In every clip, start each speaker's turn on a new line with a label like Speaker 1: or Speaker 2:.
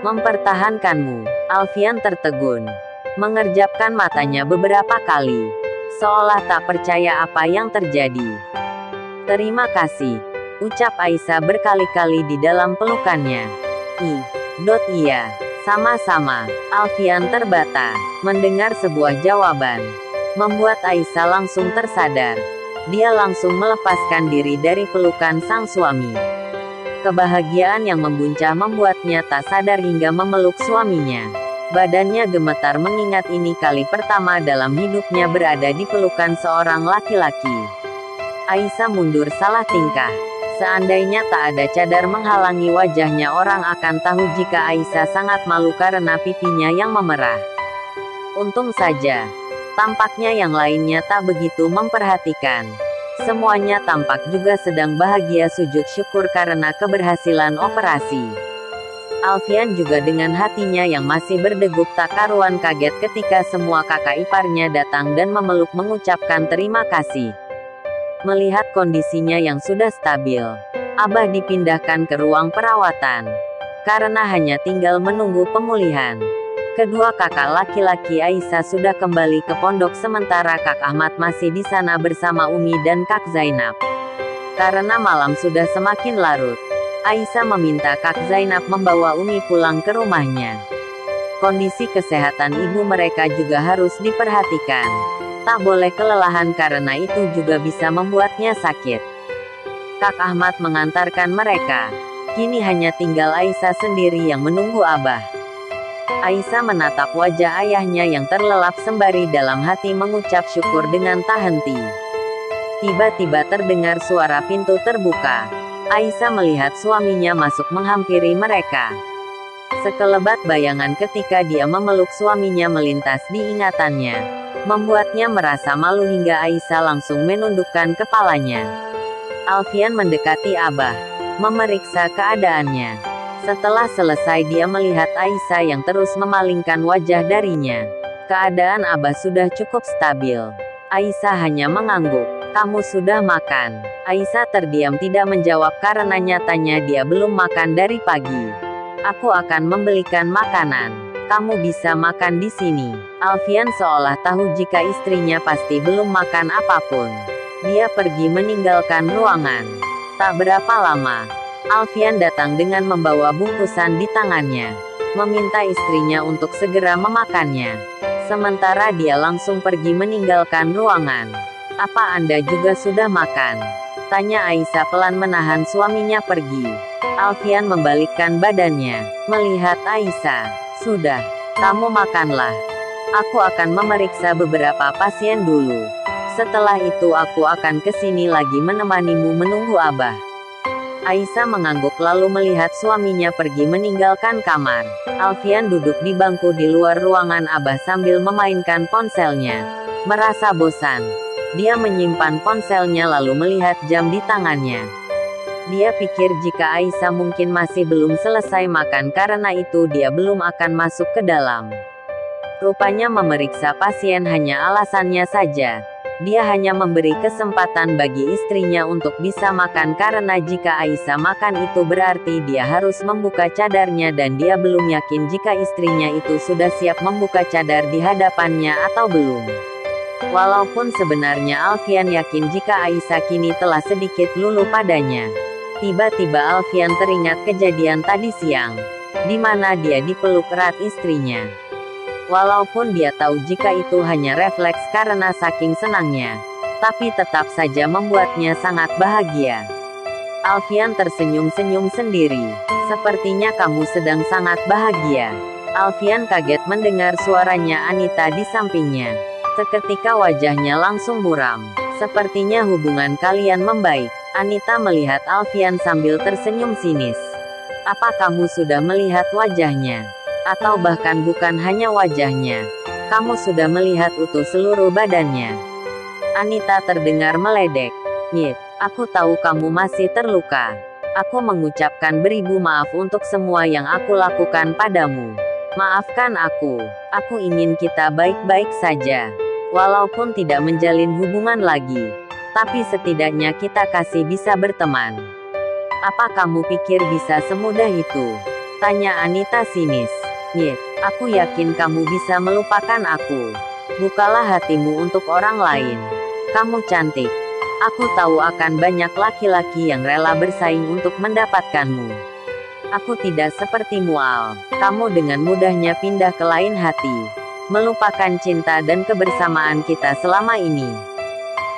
Speaker 1: Mempertahankanmu. Alfian tertegun. Mengerjapkan matanya beberapa kali. Seolah tak percaya apa yang terjadi. Terima kasih. Ucap Aisyah berkali-kali di dalam pelukannya. Iya. Sama-sama. Alfian terbata. Mendengar sebuah jawaban. Membuat Aisyah langsung tersadar. Dia langsung melepaskan diri dari pelukan sang suami. Kebahagiaan yang membuncah membuatnya tak sadar hingga memeluk suaminya. Badannya gemetar mengingat ini kali pertama dalam hidupnya berada di pelukan seorang laki-laki. Aisyah mundur salah tingkah. Seandainya tak ada cadar menghalangi wajahnya, orang akan tahu jika Aisyah sangat malu karena pipinya yang memerah. Untung saja. Tampaknya yang lainnya tak begitu memperhatikan. Semuanya tampak juga sedang bahagia sujud syukur karena keberhasilan operasi. Alfian juga dengan hatinya yang masih berdegup tak karuan kaget ketika semua kakak iparnya datang dan memeluk mengucapkan terima kasih. Melihat kondisinya yang sudah stabil, Abah dipindahkan ke ruang perawatan. Karena hanya tinggal menunggu pemulihan. Kedua kakak laki-laki Aisyah sudah kembali ke pondok sementara Kak Ahmad masih di sana bersama Umi dan Kak Zainab. Karena malam sudah semakin larut, Aisyah meminta Kak Zainab membawa Umi pulang ke rumahnya. Kondisi kesehatan ibu mereka juga harus diperhatikan. Tak boleh kelelahan karena itu juga bisa membuatnya sakit. Kak Ahmad mengantarkan mereka. Kini hanya tinggal Aisyah sendiri yang menunggu Abah. Aisyah menatap wajah ayahnya yang terlelap sembari dalam hati mengucap syukur dengan tak henti. Tiba-tiba terdengar suara pintu terbuka. Aisyah melihat suaminya masuk menghampiri mereka. Sekelebat bayangan ketika dia memeluk suaminya melintas di ingatannya, membuatnya merasa malu hingga Aisyah langsung menundukkan kepalanya. Alfian mendekati Abah, memeriksa keadaannya. Setelah selesai dia melihat Aisyah yang terus memalingkan wajah darinya. Keadaan Abah sudah cukup stabil. Aisyah hanya mengangguk. Kamu sudah makan? Aisyah terdiam tidak menjawab karena nyatanya dia belum makan dari pagi. Aku akan membelikan makanan. Kamu bisa makan di sini. Alfian seolah tahu jika istrinya pasti belum makan apapun. Dia pergi meninggalkan ruangan. Tak berapa lama, Alfian datang dengan membawa bungkusan di tangannya. Meminta istrinya untuk segera memakannya. Sementara dia langsung pergi meninggalkan ruangan. Apa Anda juga sudah makan? Tanya Aisyah pelan menahan suaminya pergi. Alfian membalikkan badannya. Melihat Aisyah. Sudah. Kamu makanlah. Aku akan memeriksa beberapa pasien dulu. Setelah itu aku akan kesini lagi menemanimu menunggu Abah. Aisyah mengangguk lalu melihat suaminya pergi meninggalkan kamar. Alfian duduk di bangku di luar ruangan Abah sambil memainkan ponselnya. Merasa bosan, dia menyimpan ponselnya lalu melihat jam di tangannya. Dia pikir jika Aisyah mungkin masih belum selesai makan karena itu dia belum akan masuk ke dalam. Rupanya memeriksa pasien hanya alasannya saja. Dia hanya memberi kesempatan bagi istrinya untuk bisa makan karena jika Aisyah makan itu berarti dia harus membuka cadarnya dan dia belum yakin jika istrinya itu sudah siap membuka cadar di hadapannya atau belum. Walaupun sebenarnya Alfian yakin jika Aisyah kini telah sedikit luluh padanya. Tiba-tiba Alfian teringat kejadian tadi siang, di mana dia dipeluk erat istrinya. Walaupun dia tahu jika itu hanya refleks karena saking senangnya, tapi tetap saja membuatnya sangat bahagia. Alfian tersenyum-senyum sendiri. Sepertinya kamu sedang sangat bahagia. Alfian kaget mendengar suaranya Anita di sampingnya. Seketika wajahnya langsung muram. Sepertinya hubungan kalian membaik. Anita melihat Alfian sambil tersenyum sinis. Apa kamu sudah melihat wajahnya? Atau bahkan bukan hanya wajahnya, kamu sudah melihat utuh seluruh badannya. Anita terdengar meledek. Nyet, aku tahu kamu masih terluka. Aku mengucapkan beribu maaf untuk semua yang aku lakukan padamu. Maafkan aku ingin kita baik-baik saja. Walaupun tidak menjalin hubungan lagi, tapi setidaknya kita kasih bisa berteman. Apa kamu pikir bisa semudah itu? Tanya Anita sinis. Nyet, aku yakin kamu bisa melupakan aku. Bukalah hatimu untuk orang lain. Kamu cantik. Aku tahu akan banyak laki-laki yang rela bersaing untuk mendapatkanmu. Aku tidak sepertimu, Al. Kamu dengan mudahnya pindah ke lain hati. Melupakan cinta dan kebersamaan kita selama ini.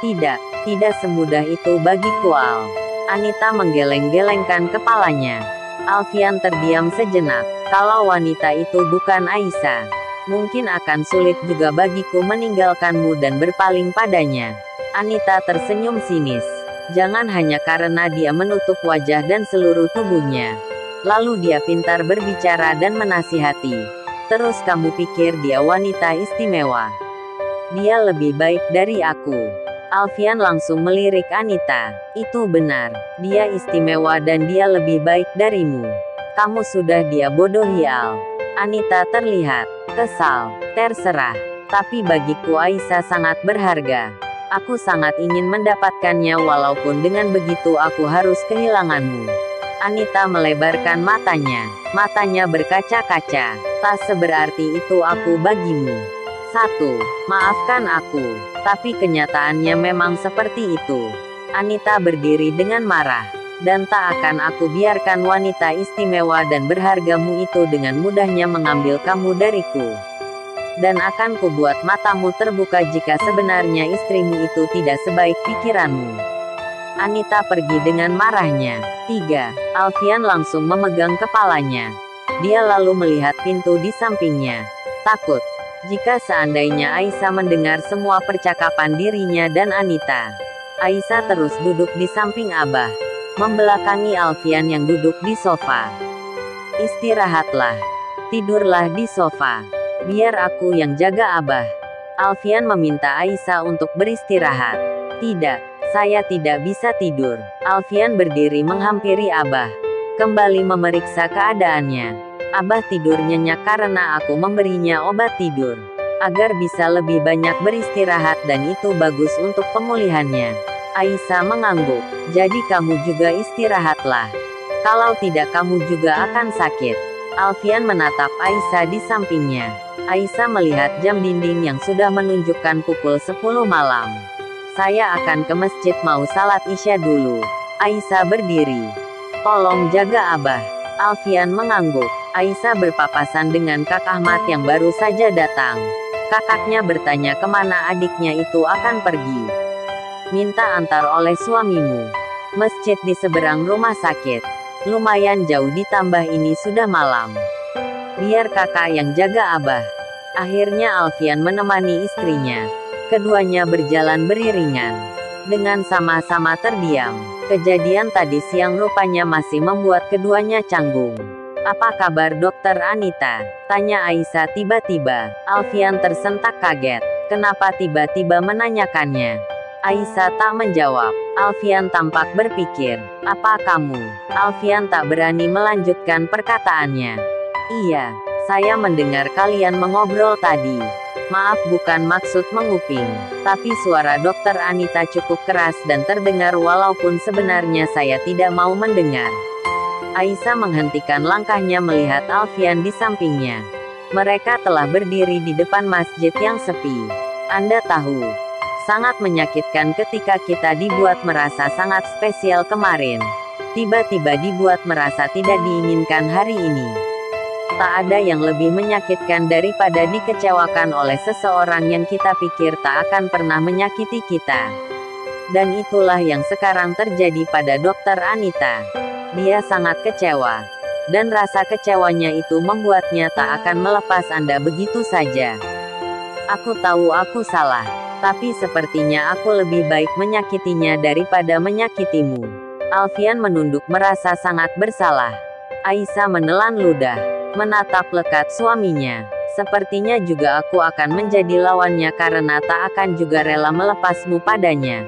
Speaker 1: Tidak semudah itu bagiku, Al. Anita menggeleng-gelengkan kepalanya. Alfian terdiam sejenak. Kalau wanita itu bukan Aisyah, mungkin akan sulit juga bagiku meninggalkanmu dan berpaling padanya. Anita tersenyum sinis. Jangan hanya karena dia menutup wajah dan seluruh tubuhnya. Lalu dia pintar berbicara dan menasihati. Terus kamu pikir dia wanita istimewa? Dia lebih baik dari aku. Alfian langsung melirik Anita. Itu benar. Dia istimewa dan dia lebih baik darimu. Kamu sudah dia bodohi, Al. Anita terlihat kesal. Terserah. Tapi bagiku Aisyah sangat berharga. Aku sangat ingin mendapatkannya walaupun dengan begitu aku harus kehilanganmu. Anita melebarkan matanya. Matanya berkaca-kaca. Tak seberarti itu aku bagimu. 1. Maafkan aku. Tapi kenyataannya memang seperti itu. Anita berdiri dengan marah. Dan tak akan aku biarkan wanita istimewa dan berhargamu itu dengan mudahnya mengambil kamu dariku. Dan akan kubuat matamu terbuka jika sebenarnya istrimu itu tidak sebaik pikiranmu. Anita pergi dengan marahnya. 3. Alfian langsung memegang kepalanya. Dia lalu melihat pintu di sampingnya. Takut. Jika seandainya Aisyah mendengar semua percakapan dirinya dan Anita. Aisyah terus duduk di samping Abah, membelakangi Alfian yang duduk di sofa. Istirahatlah. Tidurlah di sofa. Biar aku yang jaga Abah. Alfian meminta Aisyah untuk beristirahat. Tidak, saya tidak bisa tidur. Alfian berdiri menghampiri Abah. Kembali memeriksa keadaannya. Abah tidur nyenyak karena aku memberinya obat tidur. Agar bisa lebih banyak beristirahat dan itu bagus untuk pemulihannya. Aisyah mengangguk. Jadi kamu juga istirahatlah. Kalau tidak kamu juga akan sakit. Alfian menatap Aisyah di sampingnya. Aisyah melihat jam dinding yang sudah menunjukkan pukul 10 malam. Saya akan ke masjid mau salat Isya dulu. Aisyah berdiri. Tolong jaga Abah. Alfian mengangguk. Aisyah berpapasan dengan Kak Ahmad yang baru saja datang. Kakaknya bertanya kemana adiknya itu akan pergi. Minta antar oleh suamimu. Masjid di seberang rumah sakit. Lumayan jauh ditambah ini sudah malam. Biar kakak yang jaga Abah. Akhirnya Alfian menemani istrinya. Keduanya berjalan beriringan. Dengan sama-sama terdiam. Kejadian tadi siang rupanya masih membuat keduanya canggung. Apa kabar Dokter Anita? Tanya Aisyah tiba-tiba. Alfian tersentak kaget. Kenapa tiba-tiba menanyakannya? Aisyah tak menjawab. Alfian tampak berpikir. Apa kamu? Alfian tak berani melanjutkan perkataannya. Iya, saya mendengar kalian mengobrol tadi. Maaf, bukan maksud menguping. Tapi suara Dokter Anita cukup keras dan terdengar walaupun sebenarnya saya tidak mau mendengar. Aisyah menghentikan langkahnya melihat Alfian di sampingnya. Mereka telah berdiri di depan masjid yang sepi. Anda tahu, sangat menyakitkan ketika kita dibuat merasa sangat spesial kemarin. Tiba-tiba dibuat merasa tidak diinginkan hari ini. Tak ada yang lebih menyakitkan daripada dikecewakan oleh seseorang yang kita pikir tak akan pernah menyakiti kita. Dan itulah yang sekarang terjadi pada Dokter Anita. Dia sangat kecewa. Dan rasa kecewanya itu membuatnya tak akan melepas Anda begitu saja. Aku tahu aku salah. Tapi sepertinya aku lebih baik menyakitinya daripada menyakitimu. Alfian menunduk merasa sangat bersalah. Aisyah menelan ludah. Menatap lekat suaminya. Sepertinya juga aku akan menjadi lawannya karena tak akan juga rela melepasmu padanya.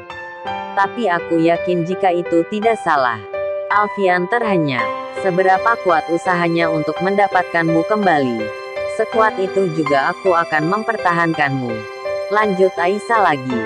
Speaker 1: Tapi aku yakin jika itu tidak salah. Alfian terhenyap. Seberapa kuat usahanya untuk mendapatkanmu kembali? Sekuat itu juga aku akan mempertahankanmu. Lanjut Aisyah lagi.